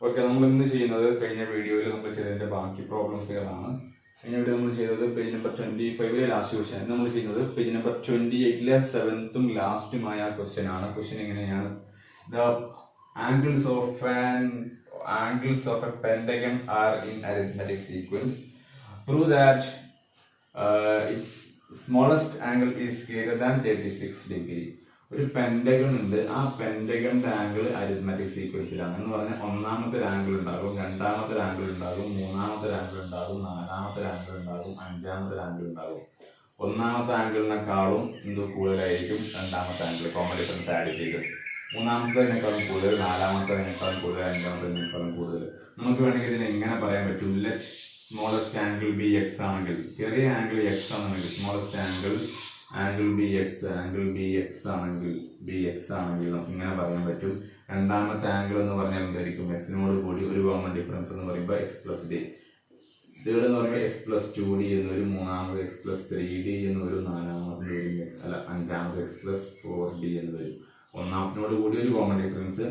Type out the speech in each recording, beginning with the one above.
Okay, നമ്മൾ ഇന്ന് ചെയ്യുന്നത് കഴിഞ്ഞ വീഡിയോയിൽ നമ്മൾ ചെയ്തതിന്റെ ബാക്കി പ്രോബ്ലംസുകളാണ്. കഴിഞ്ഞ വീഡിയോ നമ്മൾ ചെയ്തത് പേജ് നമ്പർ 25 ലാസ്റ്റ് ക്വസ്റ്റ്യൻ. നമ്മൾ ചെയ്യുന്നത് പേജ് നമ്പർ 28 സെവൻത്തും ലാസ്റ്റുമായ ക്വസ്റ്റ്യൻ ആണ്. ക്വസ്റ്റ്യൻ എങ്ങനെയാണ്? The angles of a pentagon are in arithmetic sequence. Prove that its smallest angle is greater than 36 degree. ഒരു പെന്റഗൺ ഉണ്ട്. ആ പെന്റഗണിന്റെ ആംഗിൾ അരിത്മെറ്റിക് സീക്വൻസിലാണ് എന്ന് പറഞ്ഞാൽ ഒന്നാമത്തെ ആംഗിൾ ഉണ്ടാകും, രണ്ടാമത്തെ ആംഗിൾ ഉണ്ടാകും, മൂന്നാമത്തെ ആംഗിൾ ഉണ്ടാകും, നാലാമത്തെ ആംഗിൾ ഉണ്ടാകും, അഞ്ചാമത്തെ ആംഗിൾ ഉണ്ടാകും. ഒന്നാമത്തെ ആംഗിളിനെക്കാളും കൂടുതലായിരിക്കും രണ്ടാമത്തെ ആംഗിൾ, കോമൺ ഡിഫറൻസ് ആഡ് ചെയ്ത്. മൂന്നാമത്തേതിനേക്കാളും കൂടുതൽ, നാലാമത്തേതിനേക്കാളും കൂടുതൽ, അഞ്ചാമത്തേതിനേക്കാളും കൂടുതൽ. നമുക്ക് വേണമെങ്കിൽ ഇതിനെ എങ്ങനെ പറയാൻ പറ്റും? Let smallest angle B X ആണെങ്കിൽ, ചെറിയ ആംഗിൾ എക്സ് ആണെങ്കിൽ, സ്മോളസ്റ്റ് ആംഗിൾ ബി എക്സ് ആണെങ്കിൽ നമുക്ക് ഇങ്ങനെ പറയാൻ പറ്റും. രണ്ടാമത്തെ ആംഗിൾ എന്ന് പറഞ്ഞാൽ എന്തായിരിക്കും? എക്സിനോട് കൂടി ഒരു കോമൺ ഡിഫറൻസ് എന്ന് പറയുമ്പോൾ എക്സ് പ്ലസ് ഡി. ഇതുപോലെ എന്ന് പറയുമ്പോൾ എക്സ് പ്ലസ് 2d എന്നൊരു, മൂന്നാമത് എക്സ് പ്ലസ് 3d എന്നൊരു, നാലാമത് അഞ്ചാമത് എക്സ് പ്ലസ് 4d എന്ന് വരും. ഒന്നാമത്തിനോട് കൂടി ഒരു കോമൺ ഡിഫറൻസ്,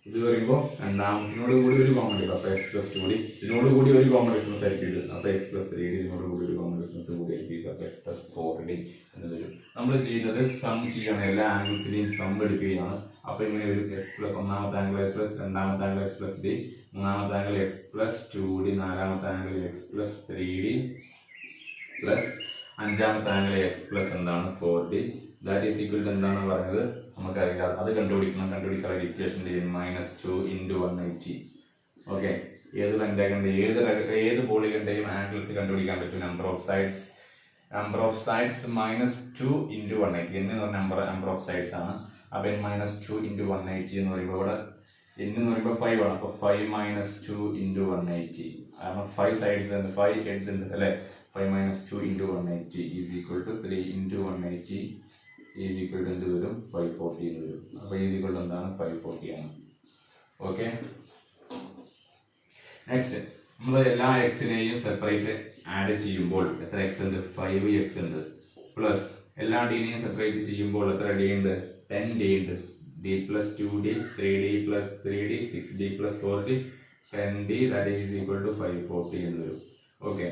ഇത് പറയുമ്പോൾ രണ്ടാമത്തിനോട് കൂടി ഒരു കോമൺ ഡിഫറൻസ്, അപ്പോൾ എക്സ് പ്ലസ് 2d. ഇതിനോട് കൂടി ഒരു കോമൺ ഡിഫറൻസ് ആയിരിക്കും ഇത്, അപ്പോൾ എക്സ് പ്ലസ് 3d. ഇതിനോട് കൂടി ഒരു കോമൺ ഡിഫറൻസ് കൂടി ആയിരിക്കും, അപ്പോൾ എക്സ് പ്ലസ് 4d എന്ന് വരും. നമ്മൾ ചെയ്യുന്നത് സം ചെയ്യണം, എല്ലാ ആംഗിൾസിലെയും സം എടുക്കുകയാണ്. അപ്പോൾ ഇങ്ങനെ ഒരു എക്സ് പ്ലസ്, ഒന്നാമത്തെ ആംഗിൾ എക്സ് പ്ലസ്, രണ്ടാമത്തെ ആംഗിൾ എക്സ് പ്ലസ് ഡി, മൂന്നാമത്തെ ആംഗിൾ എക്സ് പ്ലസ് 2d, നാലാമത്തെ angle X plus 3d plus അഞ്ചാമത്തെ ആംഗിൾ എക്സ് പ്ലസ് എന്താണ് 4d. That is equal to എന്താണ് പറയുന്നത് നമുക്കറിയില്ല, അത് കണ്ടുപിടിക്കണം. കണ്ടുപിടിക്കാനുള്ള ഇക്വേഷൻ -2 × 180. ഓക്കെ, ഏത് പെന്റഗണിന്റെ ഏത് പോളിഗണിന്റെയും ആംഗിൾസ് കണ്ടുപിടിക്കാൻ പറ്റും. നമ്പർ ഓഫ് സൈഡ്സ് -2 × 180 എന്ന് പറഞ്ഞ നമ്പർ ഓഫ് സൈഡ്സ് ആണ്. അപ്പൊ n -2 × 180 എന്ന് പറയുമ്പോൾ ഇവിടെ n എന്ന് പറയുമ്പോൾ 5 ആണ്. അപ്പൊ 5 - 2 × 180, കാരണം 5 സൈഡ്സ് ഉണ്ട്, 5 എഡ്ജ് ഉണ്ട് അല്ലെ. 5 - 2 × 180 is equal to 3 × 180 is equal to എന്ത് വരും? 540 എന്ന് വരും. അപ്പൊ ഈസ് ഈക്വൽ ടു എന്താണ്? 540 ആണ്. ഓക്കെ, നെക്സ്റ്റ് നമ്മൾ എല്ലാ എക്സിനെയും സെപ്പറേറ്റ് ആഡ് ചെയ്യുമ്പോൾ എത്ര എക്സ് ഉണ്ട്? 5x ഉണ്ട്. പ്ലസ് എല്ലാ ഡിനെയും സെപ്പറേറ്റ് ചെയ്യുമ്പോൾ എത്ര ഡി ഉണ്ട്? 10d ഉണ്ട്. d plus 2d, 3d plus 3d, 6d plus 4d, 10d, that is equal to 540 എന്ന് വരും. ഓക്കെ,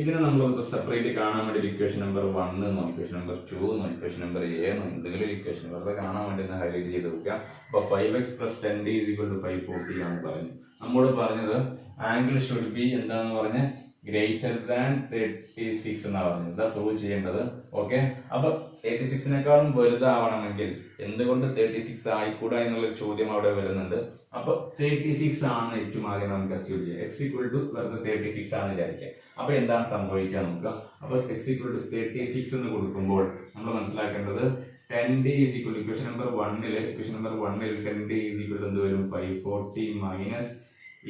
ഇതിനെ നമ്മൾ സെപ്പറേറ്റ് കാണാൻ വേണ്ടി ഇക്വേഷൻ നമ്പർ 1 എന്നോ ഇക്വേഷൻ നമ്പർ 2 എന്നോ ഇക്വേഷൻ നമ്പർ a എന്നോ എന്തെങ്കിലും ഇക്വേഷൻ വെറുതെ കാണാൻ വേണ്ടി ഹൈലൈറ്റ് ചെയ്ത് വെക്കുക. അപ്പൊ 5x plus 10d is equal to 540 ആണ് പറഞ്ഞു. നമ്മോട് പറഞ്ഞത് ആംഗിൾ ഷുഡ് ബി എന്താന്ന് പറഞ്ഞ് ഗ്രേറ്റർ ദാൻ 36 എന്നാ പറഞ്ഞത്. ഇതാ പ്രൂവ് ചെയ്യേണ്ടത്. ഓക്കെ, അപ്പൊ 86നേക്കാളും വലുതാവണമെങ്കിൽ എന്തുകൊണ്ട് 36 ആയിക്കൂടാ എന്നുള്ള ചോദ്യം അവിടെ വരുന്നുണ്ട്. അപ്പൊ 36 ആണ് ഏറ്റവും ആദ്യം നമുക്ക് അസ്യൂം ചെയ്യാം. x equal to 36 ആണ് വിചാരിക്കുക. അപ്പൊ എന്താണ് സംഭവിക്കുക നോക്കുക. അപ്പൊ x equal to 36 എന്ന് കൊടുക്കുമ്പോൾ നമ്മൾ മനസ്സിലാക്കേണ്ടത് 10d is equal to equation number 1ൽ 10d is equal to എന്ത് വരും? 540 മൈനസ്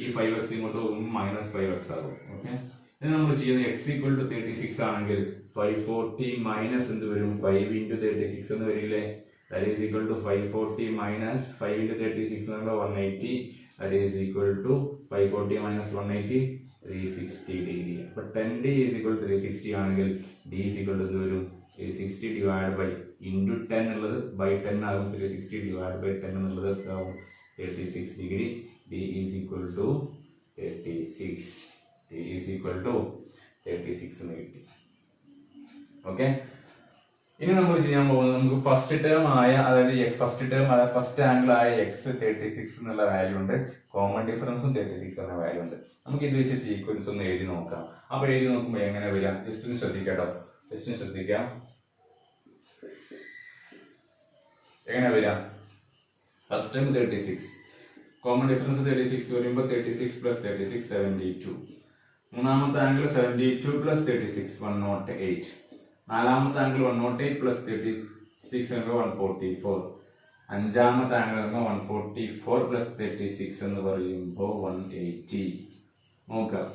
ഈ 5x ഇങ്ങോട്ട് പോകുമ്പോൾ -5x ആകും. ഓക്കെ, ഇനി നമ്മൾ ചെയ്യുന്നത് x equal to 36 ആണെങ്കിൽ 540 മൈനസ് എന്ത് വരും? 5 × 36 എന്ന് വരില്ലേ? That is equal to 540 minus 5 × 36 എന്ന് പറയുമ്പോൾ 180. That is equal to 540 minus 180, 360 degree. അപ്പൊ 10d is equal to 360 ആണെങ്കിൽ d is equal to എന്ത് വരും? 360 divided by into 10 എന്നുള്ളത് by 10 ആകും. 360 divided by 10 എന്നുള്ളത് ആകും 36 degree. d is equal to 36. d is equal to 36 എന്ന് കിട്ടി. ഓക്കെ, ഇനി നമ്മൾ ചെയ്യാൻ പോകുന്നത് നമുക്ക് ഫസ്റ്റ് ടേം ആയ, അതായത് ഫസ്റ്റ് ആംഗിൾ ആയ എക്സ് 36 എന്നുള്ള വാല്യൂ ഉണ്ട്, കോമൺ ഡിഫറൻസും 36 എന്ന വാല്യൂ ഉണ്ട്. നമുക്ക് ഇത് വെച്ച് സീക്വൻസ് ഒന്ന് എഴുതി നോക്കാം. അപ്പൊ എഴുതി നോക്കുമ്പോൾ എങ്ങനെ വരാം? ജസ്റ്റ് ഒന്ന് ശ്രദ്ധിക്കാം. എങ്ങനെ വരാം? ഫസ്റ്റ് ടേം 36, കോമൺ ഡിഫറൻസ് 36 വരുമ്പോൾ 36 + 36 72. മൂന്നാമത്തെ ആംഗിൾ 72 + 36 108. നാലാമത്തെ ആംഗിൾ 108 + 36 എന്ന് 144. അഞ്ചാമത്തെ ആംഗിൾ 144 + 36 എന്ന് പറയുമ്പോൾ 180. നോക്കാം,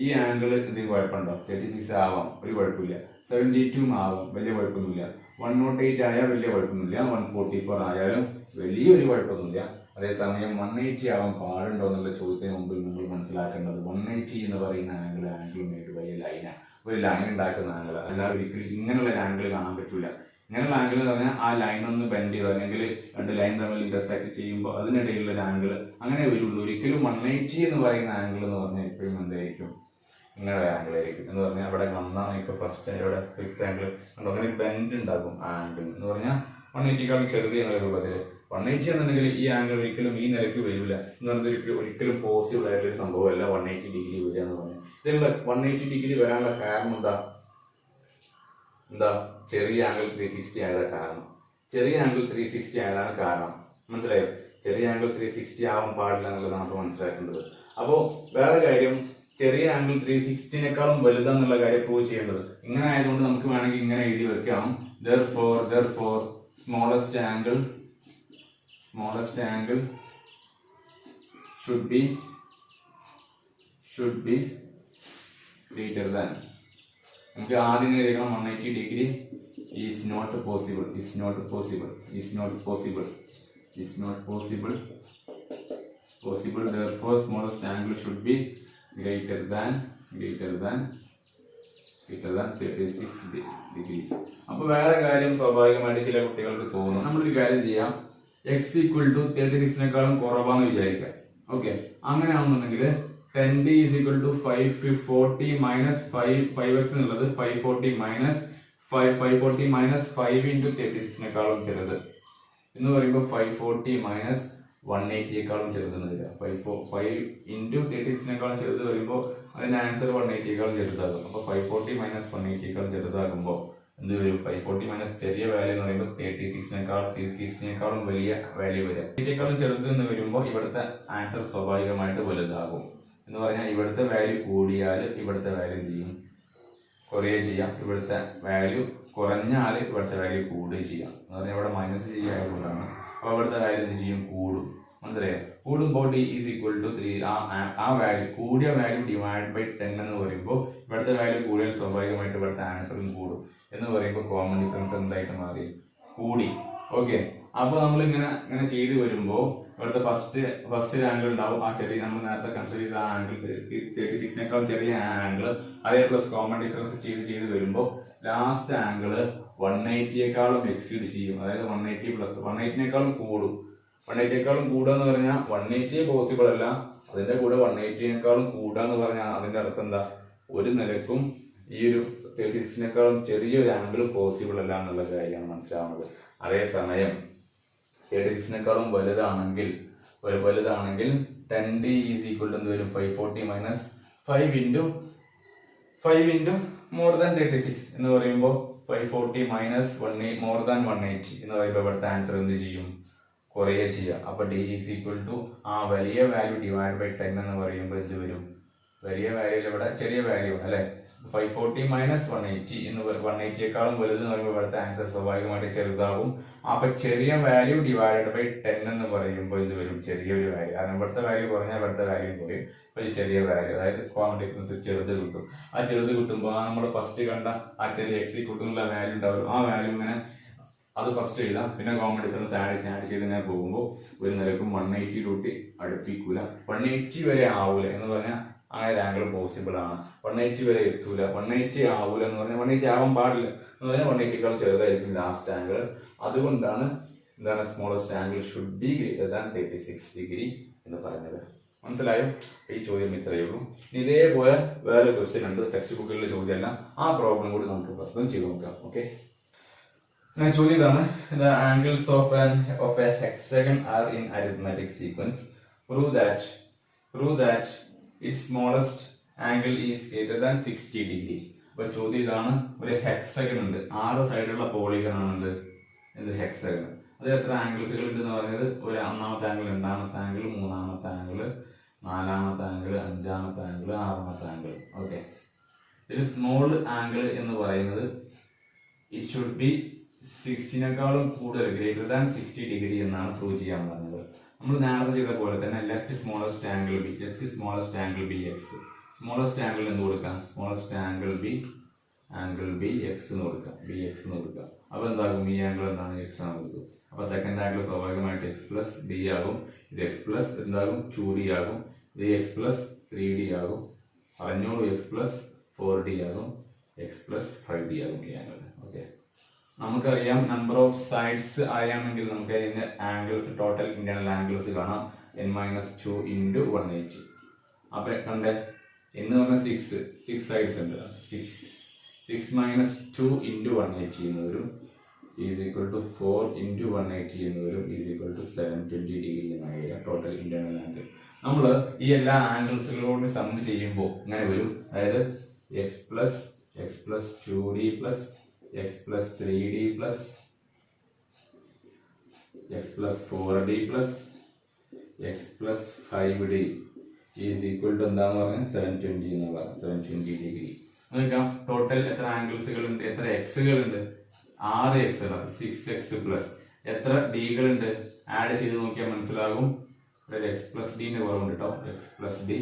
ഈ ആംഗിൾ ഇത് കുഴപ്പമുണ്ടോ? 36 ആവാം, ഒരു കുഴപ്പമില്ല. 72 ആവാം, വലിയ കുഴപ്പമൊന്നുമില്ല. 108 ആയാൽ വലിയ കുഴപ്പമൊന്നുമില്ല. 144 ആയാലും വലിയൊരു കുഴപ്പമൊന്നുമില്ല. അതേസമയം 180 ആവാൻ പാടുണ്ടോ എന്നുള്ള ചോദ്യത്തിന് മുമ്പ് നമ്മൾ മനസ്സിലാക്കേണ്ടത് 180 എന്ന് പറയുന്ന ആംഗിൾ മേഡ് ബൈ ലൈനാണ്. ഒരു ലൈൻ ഉണ്ടാക്കുന്ന ആംഗിൾ, അല്ലാതെ ഒരിക്കലും ഇങ്ങനെയുള്ള ആംഗിൾ കാണാൻ പറ്റില്ല. ഇങ്ങനെയുള്ള ആംഗിൾ എന്ന് പറഞ്ഞാൽ ആ ലൈൻ ഒന്ന് ബെൻഡ് ചെയ്തോ അല്ലെങ്കിൽ രണ്ട് ലൈൻ തമ്മിൽ ഇന്റർസെക്ട് ചെയ്യുമ്പോൾ അതിനിടയിലുള്ള ഒരു ആംഗിൾ അങ്ങനെ വരുള്ളൂ. ഒരിക്കലും 180 എന്ന് പറയുന്ന ആംഗിൾ എന്ന് പറഞ്ഞാൽ എപ്പോഴും എന്തായിരിക്കും, ഇങ്ങനെ ആംഗിൾ ആയിരിക്കും. എന്ന് പറഞ്ഞാൽ അവിടെ വന്നാണ് ഇപ്പോൾ ഫസ്റ്റ് ഇവിടെ ഫിഫ്ത്ത് ആംഗിൾ കണ്ടോ, അങ്ങനെ ഒരു ബെൻഡ് ഉണ്ടാകും ആ ആംഗിൾ എന്ന് പറഞ്ഞാൽ 180ക്കാളും ചെറുത് എന്നുള്ള രൂപത്തിൽ. 180 എന്നുണ്ടെങ്കിൽ ഈ ആംഗിൾ ഒരിക്കലും ഈ നിലയ്ക്ക് വരില്ല എന്ന് പറഞ്ഞാൽ ഒരിക്കലും പോസിബിൾ ആയിട്ടൊരു സംഭവമല്ല 180 ഡിഗ്രി വരിക എന്ന് പറഞ്ഞാൽ. ഇതിനുള്ള 180 ഡിഗ്രി വരാനുള്ള കാരണം എന്താ ചെറിയ ആംഗിൾ 360 ആയതാണ് കാരണം. ചെറിയ ആംഗിൾ 360 ആയതാണ് കാരണം, മനസ്സിലായോ? ചെറിയ ആംഗിൾ 360 ആവാൻ പാടില്ല എന്നുള്ളത് നമുക്ക് മനസ്സിലാക്കേണ്ടത്. അപ്പോൾ വേറെ കാര്യം, ചെറിയ ആംഗിൾ 360നേക്കാളും വലുതാന്നുള്ള കാര്യം പ്രൂവ് ചെയ്യേണ്ടത്. ഇങ്ങനെ ആയതുകൊണ്ട് നമുക്ക് വേണമെങ്കിൽ ഇങ്ങനെ എഴുതി വെക്കാം, therefore smallest angle should be greater than. നമുക്ക് ആദ്യം എഴുതണം 180 degree is not possible. Therefore smallest angle should be greater than 36 degree. അപ്പൊ വേറെ കാര്യം സ്വാഭാവികമായിട്ട് ചില കുട്ടികൾക്ക് തോന്നും, നമ്മളൊരു കാര്യം ചെയ്യാം, x ഈക്വൽ ടു 36നേക്കാളും കുറവാന്ന് വിചാരിക്കാം. ഓക്കെ, അങ്ങനെ ആണെന്നുണ്ടെങ്കിൽ 10d is equal to 540 minus 5x എന്നുള്ളത് 540 minus 5 into 36നേക്കാളും ചെറുത് എന്ന് പറയുമ്പോൾ 540 minus 180യേക്കാളും ചെറുതെന്ന് വരിക. 5 into 36നേക്കാളും ചെറുത് വരുമ്പോൾ അതിന്റെ ആൻസർ 180യേക്കാളും ചെറുതാകും. അപ്പൊ 540 minus 180യേക്കാളും ചെറുതാകുമ്പോൾ എന്ത് വരും? 540 മൈനസ് ചെറിയ വാല്യൂ എന്ന് പറയുമ്പോൾ 36നേക്കാളും വലിയ വാല്യൂ വരിക. 8യേക്കാളും ചെറുത് എന്ന് വരുമ്പോൾ ഇവിടുത്തെ ആൻസർ സ്വാഭാവികമായിട്ട് വലുതാകും. എന്ന് പറഞ്ഞാൽ ഇവിടുത്തെ വാല്യൂ കൂടിയാൽ ഇവിടുത്തെ വാല്യൂ എന്ത് ചെയ്യും? കുറയുകയും ചെയ്യാം. ഇവിടുത്തെ വാല്യൂ കുറഞ്ഞാൽ ഇവിടുത്തെ വാല്യൂ കൂടുകയും ചെയ്യാം. എന്ന് പറഞ്ഞാൽ ഇവിടെ മൈനസ് ചെയ്യായതുകൊണ്ടാണ്. അപ്പോൾ ഇവിടുത്തെ വാല്യൂ എന്ത് ചെയ്യും? കൂടും. മനസ്സിലായോ? കൂടുമ്പോൾ d is equal to 3. ആ വാല്യൂ കൂടിയ വാല്യൂ ഡിവൈഡ് ബൈ 10 എന്ന് പറയുമ്പോൾ ഇവിടുത്തെ വാല്യൂ കൂടിയാൽ സ്വാഭാവികമായിട്ട് ഇവിടുത്തെ ആൻസറും കൂടും. എന്ന് പറയുമ്പോൾ കോമൺ ഡിഫറൻസ് എന്തായിട്ട് മാറി? കൂടി. ഓക്കെ, അപ്പൊ നമ്മൾ ഇങ്ങനെ ചെയ്ത് വരുമ്പോൾ ഇവിടുത്തെ ഫസ്റ്റ് ആംഗിൾ ഉണ്ടാവും, ആ ചെറിയ നമ്മൾ നേരത്തെ കൺസിഡർ ചെയ്ത ആ ആംഗിൾ 36നേക്കാളും ചെറിയ ആംഗിൾ, അതേ പ്ലസ് കോമൺ ഡിഫറൻസ് ചെയ്ത് വരുമ്പോൾ ലാസ്റ്റ് ആംഗിൾ 180യേക്കാളും എക്സീഡ് ചെയ്യും. അതായത് 180 പ്ലസ് 180നേക്കാളും കൂടും. 180യേക്കാളും കൂടുക എന്ന് പറഞ്ഞാൽ 180 പോസിബിൾ അല്ല, അതിന്റെ കൂടെ 180നേക്കാളും കൂടുക എന്ന് പറഞ്ഞാൽ അതിന്റെ അർത്ഥം എന്താ? ഒരു നിലക്കും ഈ ഒരു 36നേക്കാളും ചെറിയൊരു ആംഗിൾ പോസിബിൾ അല്ല എന്നുള്ള കാര്യമാണ് മനസ്സിലാവുന്നത്. അതേസമയം 36നേക്കാളും വലുതാണെങ്കിൽ 10d is equal to എന്ത് വരും? 540 മൈനസ് 5 into more than 36 എന്ന് പറയുമ്പോൾ 540 മൈനസ് more than 180 എന്ന് പറയുമ്പോൾ ഇവിടുത്തെ ആൻസർ എന്ത് ചെയ്യും? കുറയുക ചെയ്യുക. അപ്പൊ d is equal to ആ വലിയ വാല്യൂ ഡിവൈഡ് ബൈ 10 എന്ന് പറയുമ്പോൾ എന്ത് വരും? വലിയ വാല്യൂ ഇവിടെ ചെറിയ വാല്യൂ അല്ലെ? 540 മൈനസ് 180 എന്ന് 180യേക്കാളും വലുത് എന്ന് പറയുമ്പോൾ ഇവിടുത്തെ ആൻസർ സ്വാഭാവികമായിട്ട് ചെറുതാകും. അപ്പൊ ചെറിയ വാല്യൂ ഡിവൈഡഡ് ബൈ 10 എന്ന് പറയുമ്പോൾ ഇത് വരും ചെറിയൊരു വാല്യൂ. കാരണം ഇവിടുത്തെ വാല്യൂ കുറഞ്ഞാൽ ഇവിടുത്തെ വാല്യൂ കുറയും. അപ്പൊ ഈ ചെറിയ വാല്യൂ, അതായത് കോമൺ ഡിഫറൻസ് ചെറുത് കിട്ടും. ആ ചെറുത് കിട്ടുമ്പോൾ നമ്മൾ ഫസ്റ്റ് കണ്ട ആ ചെറിയ x കൂട്ടുള്ള വാല്യൂ ഉണ്ടാവും. ആ വാല്യൂ ഇങ്ങനെ അത് ഫസ്റ്റ് എഴുതാം. പിന്നെ കോമൺ ഡിഫറൻസ് ആഡ് ചെയ്ത് ഇങ്ങനെ പോകുമ്പോൾ ഒരു നിലക്കും 180 കൂട്ടി അടുപ്പിക്കൂല. 180 വരെ ആവൂല എന്ന് പറഞ്ഞാൽ ആ ഒരു ആംഗിൾ പോസിബിൾ ആണ്. 180 വരെ എത്തൂല, 180 ആവൂല എന്ന് പറഞ്ഞാൽ 180 ആവാൻ പാടില്ല എന്ന് പറഞ്ഞാൽ 180ക്കാൾ ചെറുതായിരിക്കും ലാസ്റ്റ് ആംഗിൾ. അതുകൊണ്ടാണ് എന്താണ് smallest angle should be greater than 36 degree എന്ന് പറഞ്ഞത്. മനസ്സിലായോ? ഈ ചോദ്യം ഇത്രയേ ഉള്ളൂ. ഇതേപോലെ വേറെ ക്വസ്റ്റ്യൻ ഉണ്ട്, ടെക്സ്റ്റ് ബുക്കിലെ ചോദ്യമല്ല. ആ പ്രോബ്ലം കൂടി നമുക്ക് പ്രത്യേകം ചെയ്ത് നോക്കാം. ഓക്കെ, ചോദ്യം ഇതാണ്: the angles of a hexagon are in arithmetic sequence. Prove that its smallest angle is greater than 60 degree. അപ്പൊ ചോദ്യം ഇതാണ്: ഒരു ഹെക്സഗൺ ഉണ്ട്, 6 സൈഡുള്ള പോളിഗൺ ആണ് ഇത് ഹെക്സഗൺ. അത് എത്ര ആംഗിൾസുകൾ ഉണ്ട് എന്ന് പറയുന്നത്? ഒരു ഒന്നാമത്തെ ആംഗിൾ, രണ്ടാമത്തെ ആംഗിൾ, മൂന്നാമത്തെ ആംഗിൾ, നാലാമത്തെ ആംഗിൾ, അഞ്ചാമത്തെ ആംഗിൾ, ആറാമത്തെ ആംഗിൾ. ഓക്കെ, ഇതിൽ സ്മോൾ ആംഗിൾ എന്ന് പറയുന്നത് ഇറ്റ് ഷുഡ് ബി 60നേക്കാളും കൂടുതൽ ഗ്രേറ്റർ ദാൻ 60 ഡിഗ്രി എന്നാണ് പ്രൂവ് ചെയ്യാൻ പറഞ്ഞത്. നമ്മൾ നേരത്തെ ചെയ്ത പോലെ തന്നെ left smallest angle B X, smallest angle എന്ന് കൊടുക്കാം, സ്മോളസ്റ്റ് ആംഗിൾ ബി എക്സ് എന്ന് കൊടുക്കാം, ബി എക്സ് എന്ന് കൊടുക്കാം. അപ്പൊ എന്താകും? ഈ ആംഗിൾ എന്താണ്? എക്സ് ആണ് കൊടുക്കും. അപ്പൊ സെക്കൻഡ് ആംഗിൾ സ്വാഭാവികമായിട്ട് എക്സ് പ്ലസ് ഡി ആകും. ഇത് എക്സ് പ്ലസ് എന്താകും? 2d ആകും. ഇത് എക്സ് പ്ലസ് 3d ആകും. പറഞ്ഞോളൂ, എക്സ് പ്ലസ് 4d ആകും, എക്സ് പ്ലസ് 5d ആകും ഈ ആംഗിൾ. ഓക്കെ, നമുക്കറിയാം നമ്പർ ഓഫ് സൈഡ്സ് അറിയാമെങ്കിൽ നമുക്ക് അതിന്റെ ആംഗിൾസ് ടോട്ടൽ ഇന്റേണൽ ആംഗിൾസ് കാണാം n-2 into 180. അപ്പൊ കണ്ടേ എന്ന് പറഞ്ഞാൽ 6 സൈഡ്സ് ഉണ്ട്. 6 minus 2 into 180 എന്ന് വരും is equal to 4 into 180 എന്ന് വരും is equal to 720 ഡിഗ്രി എന്നാണ് ടോട്ടൽ ഇന്റേണൽ ആംഗിൾ. നമ്മൾ ഈ എല്ലാ ആംഗിൾസുകളോട് സം ചെയ്യുമ്പോൾ ഇങ്ങനെ വരും. അതായത് x plus 2d plus x plus 3d plus x plus 4d plus x plus 5d is equal to എന്താന്ന് പറഞ്ഞാൽ 720 എന്ന് പറയാം. 720 ഡിഗ്രി. നോക്കാം ടോട്ടൽ എത്ര ആംഗിൾസുകൾ ഉണ്ട്, എത്ര എക്സുകൾ ഉണ്ട്? 6 എക്സ്, 6x പ്ലസ് എത്ര ഡികൾ ഉണ്ട്? ആഡ് ചെയ്ത് നോക്കിയാൽ മനസ്സിലാകും. എക്സ് പ്ലസ് ഡിന്റെ കുറവുണ്ട് കേട്ടോ. X plus D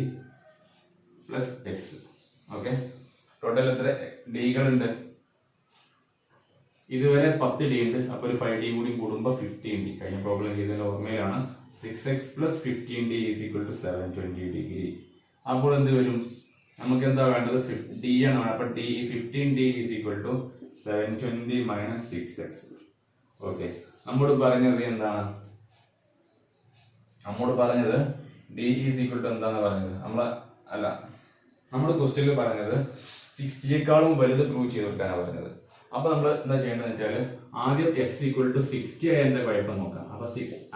plus X. Okay, total എത്ര ഡികൾ ഉണ്ട്? ഇതുവരെ 10 ഡി ഉണ്ട്. അപ്പൊ ഒരു 5 ഡി കൂടി കൂടുമ്പോൾ 15 ഡി. കഴിഞ്ഞ പ്രോബ്ലം ചെയ്തതിന്റെ ഓർമ്മയിലാണ്. 6x plus 15d is equal to 720 degree. അപ്പോൾ എന്ത് വരും? നമുക്ക് എന്താ വേണ്ടത്? d ആണ്. അപ്പൊ d 15d is equal to 720 minus 6x. Okay, നമ്മോട് പറഞ്ഞത് എന്താണ്? നമ്മോട് പറഞ്ഞത് d is equal to എന്താന്ന് പറഞ്ഞത്? നമ്മുടെ ക്വസ്റ്റ്യനിൽ പറഞ്ഞത് 60യേക്കാളും വലുത് പ്രൂവ് ചെയ്ത് കൊടുക്കാനാണ് പറഞ്ഞത്. അപ്പൊ നമ്മൾ എന്താ ചെയ്യേണ്ടതെന്ന് വെച്ചാൽ ആദ്യം x equal to 60 ആയ എന്താ കുഴപ്പം നോക്കാം. അപ്പൊ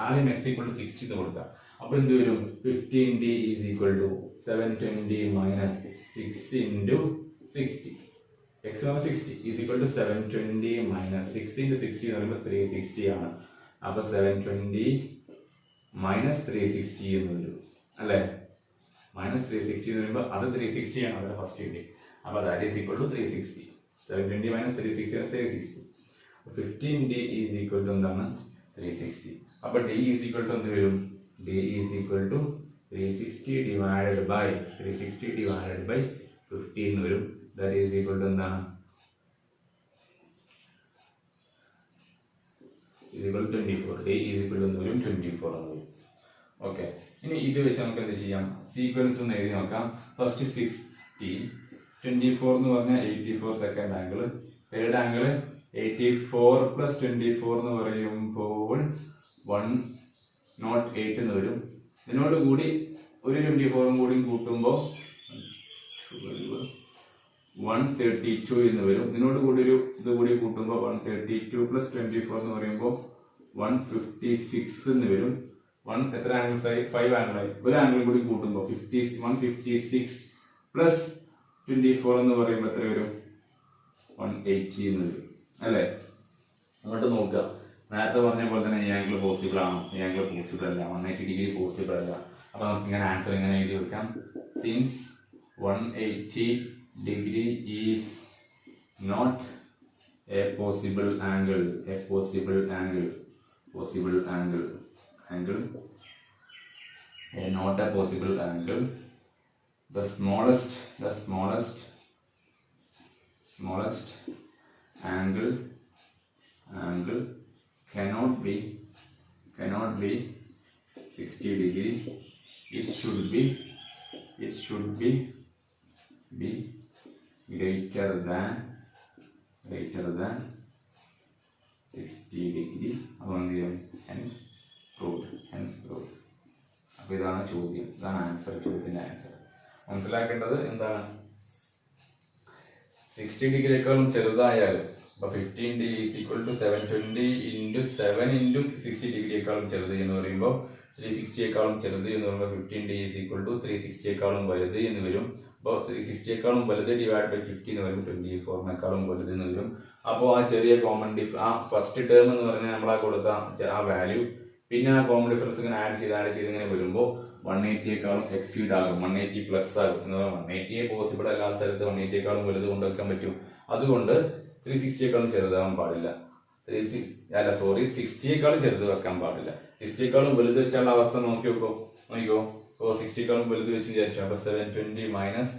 ആദ്യം x equal to 60 എന്ന് കൊടുക്കാം. അപ്പൊ എന്ത് വരും? 15d is equal to 720 minus 6 into 60. x 60 is equal to 720 minus 6 into 60 എന്ന് പറയുമ്പോൾ 360 ആണ്. അപ്പൊ 720 minus 360 എന്ന് വരും അല്ലേ? മൈനസ് 360 എന്ന് പറയുമ്പോൾ അത് 360 ആണ് അതിന്റെ ഫസ്റ്റ് കിട്ടി. അപ്പൊ that is equal to 360. 720 minus 360 ആണ് 360. 15d is equal to എന്താണ്? 360. അപ്പൊ d is equal to എന്ത് വരും? d is equal to 360 divided by 15 എന്ന് വരും. That is equal to എന്താണ്? is equal to 24. d is equal to എന്ത് വരും? 24 എന്ന് വരും. ഓക്കെ, ഇനി ഇത് വെച്ച് നമുക്ക് എന്ത് ചെയ്യാം? സീക്വൻസ് ഒന്ന് എഴുതി നോക്കാം. ഫസ്റ്റ് 60, 24 എന്ന് പറഞ്ഞാൽ 84 second angle. Third angle 84 plus 24 എന്ന് പറയുമ്പോൾ 108 എന്ന് വരും. ഇതിനോട് കൂടി ഒരു 24 കൂടി കൂട്ടുമ്പോൾ 132 എന്ന് വരും. ഇതിനോട് കൂടി ഒരു ഇത് കൂടി കൂട്ടുമ്പോൾ 132 പ്ലസ് 24 എന്ന് പറയുമ്പോൾ 156 എന്ന് വരും. എത്ര ആംഗിൾസ് ആയി? 5 ആംഗിളായി. ഒരു ആംഗിൾ കൂടി കൂട്ടുമ്പോൾ 156 പ്ലസ് 24 എന്ന് പറയുമ്പോൾ എത്ര വരും? 180 എന്ന് വരും അല്ലേ? അങ്ങോട്ട് നോക്കുക. നേരത്തെ പറഞ്ഞ പോലെ തന്നെ ഈ ആംഗിൾ പോസിബിൾ ആണോ? ഈ ആംഗിൾ പോസിബിൾ അല്ല. 180 ഡിഗ്രി പോസിബിൾ അല്ല. അപ്പൊ നമുക്ക് ഇങ്ങനെ ആൻസർ ഇങ്ങനെ എഴുതി വെക്കാം. Since 180 degree is not a possible angle, not a possible angle. The smallest angle cannot be 60 degree. It should be greater than 60 degree. Hence proved. അപ്പൊ ഇതാണ് ചോദ്യം, ഇതാണ് ആൻസർ. ചോദ്യത്തിന്റെ ആൻസർ മനസ്സിലാക്കേണ്ടത് എന്താണ്? 60 ഡിഗ്രിയേക്കാളും ചെറുതായാൽ അപ്പൊ 15d is equal to 720 into 7 into 60 ഡിഗ്രിയേക്കാളും ചെറുത് എന്ന് പറയുമ്പോൾ 360യേക്കാളും ചെറുത് എന്ന് പറയുമ്പോൾ 15d is equal to 360യേക്കാളും വലുത് എന്ന് വരും. അപ്പോൾ 360യേക്കാളും വലുത് ഡിവൈഡ് ബൈ 50 എന്ന് പറയുമ്പോൾ 24നേക്കാളും വലുത് എന്ന് വരും. അപ്പോൾ ആ ചെറിയ കോമൺ ആ ഫസ്റ്റ് ടേം എന്ന് പറഞ്ഞാൽ നമ്മളാ കൊടുത്ത ആ വാല്യൂ പിന്നെ ആ കോമൺ ഡിഫറൻസ് ഇങ്ങനെ ആഡ് ചെയ്ത് ഇങ്ങനെ വരുമ്പോൾ 180യേക്കാളും എക്സീഡ് ആകും, 180 പ്ലസ് ആകും. എന്ന് പറഞ്ഞാൽ 180 പോസിബിൾ അല്ലാത്ത സ്ഥലത്ത് 180യേക്കാളും വലുത് കൊണ്ടുവെക്കാൻ പറ്റും. അതുകൊണ്ട് 360യേക്കാളും ചെറുതാവാൻ പാടില്ല. 60യേക്കാളും ചെറുത് വെക്കാൻ പാടില്ല. 60യേക്കാളും വലുത് വെച്ചാലുള്ള അവസ്ഥ നോക്കിക്കോ. അപ്പോൾ 60യേക്കാളും വലുത് വെച്ച് വിചാരിച്ചു. അപ്പൊ 720 മൈനസ്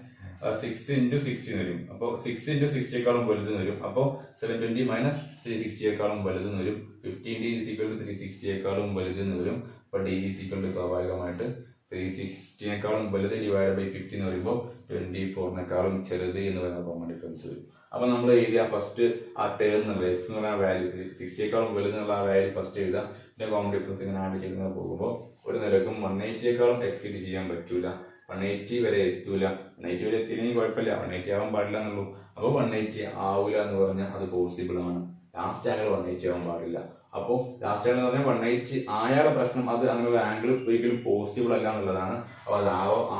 6 into 60 വരും. അപ്പോൾ 6 into 60യേക്കാളും വലുത് വരും. അപ്പോൾ 720 മൈനസ് 360യേക്കാളും വലുത് വരും. 15d is equal to 360യേക്കാളും വലുത് വരും. അപ്പോൾ d is equal to സ്വാഭാവികമായിട്ട് 360 വലുത് ഡിവൈഡ് ബൈ 50 എന്ന് പറയുമ്പോൾ 24 ചെറുത് എന്ന് പറയുന്ന കോമൺ ഡിഫറൻസ് വരും. അപ്പൊ നമ്മൾ എഴുതിയ ഫസ്റ്റ് ആ ടേം എന്നുള്ള എക്സ് എന്ന് പറഞ്ഞ വാല്യൂ 60 വലുത് എന്നുള്ള ആ വാല്യൂ ഫസ്റ്റ് എഴുതാം. പിന്നെ കോമൺ ഡിഫറൻസ് ഇങ്ങനെ ആഡ് ചെയ്യുന്നത് പോകുമ്പോൾ ഒരു നിലക്കും 180 എക്സീഡ് ചെയ്യാൻ പറ്റൂല. 180 വരെ എത്തൂല. 180 വരെ എത്തിയില്ലെങ്കിൽ കുഴപ്പമില്ല, 180 ആവാൻ പാടില്ല എന്നുള്ളൂ. അപ്പോൾ 180 ആവൂല എന്ന് പറഞ്ഞാൽ അത് പോസിബിൾ ആണ്. ലാസ്റ്റ് ആംഗിൾ 180 ആവാൻ പാടില്ല. അപ്പോൾ ലാസ്റ്റ് ആംഗിൾ എന്ന് പറഞ്ഞാൽ 180 ആയാലുള്ള പ്രശ്നം, അത് അങ്ങനെയുള്ള ആംഗിൾ ഒരിക്കലും പോസിബിൾ അല്ല എന്നുള്ളതാണ്. അപ്പോൾ അത്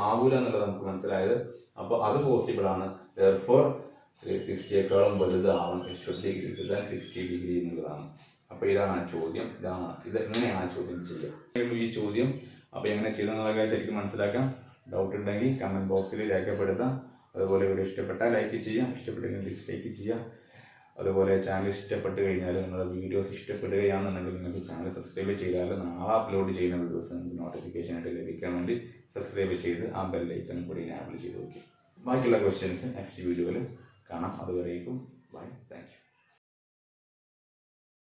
ആവൂല എന്നുള്ളത് നമുക്ക് മനസ്സിലായത്. അപ്പോൾ അത് പോസിബിൾ ആണ്. therefore 60 വലുത് ആവണം. it should be greater than 60 degree എന്നുള്ളതാണ്. അപ്പൊ ഇതാണ് ആ ചോദ്യം. ഇത് എങ്ങനെയാണ് ആ ചോദ്യം ചെയ്യുക ഈ ചോദ്യം. അപ്പൊ എങ്ങനെ ചെയ്തെന്നുള്ളതൊക്കെ ശരിക്കും മനസ്സിലാക്കാം. ഡൗട്ട് ഉണ്ടെങ്കിൽ കമന്റ് ബോക്സിൽ രേഖപ്പെടുത്താം. അതുപോലെ വീഡിയോ ഇഷ്ടപ്പെട്ടാൽ ലൈക്ക് ചെയ്യാം, ഇഷ്ടപ്പെട്ടെങ്കിൽ ഡിസ്ലൈക്ക് ചെയ്യാം. അതുപോലെ ചാനൽ ഇഷ്ടപ്പെട്ട് കഴിഞ്ഞാൽ നിങ്ങളുടെ വീഡിയോസ് ഇഷ്ടപ്പെടുകയാണെന്നുണ്ടെങ്കിൽ നിങ്ങൾക്ക് ചാനൽ സബ്സ്ക്രൈബ് ചെയ്താൽ നാളെ അപ്ലോഡ് ചെയ്യുന്ന വീഡിയോസ് നിങ്ങൾക്ക് നോട്ടിഫിക്കേഷൻ ആയിട്ട് ലഭിക്കാൻ വേണ്ടി സബ്സ്ക്രൈബ് ചെയ്ത് ആ ബെല്ലൈക്കൺ കൂടി എനാബിൾ ചെയ്ത് നോക്കി. ബാക്കിയുള്ള ക്വസ്റ്റ്യൻസ് നെക്സ്റ്റ് വീഡിയോയിൽ കാണാം. അതുവരേക്കും ബൈ.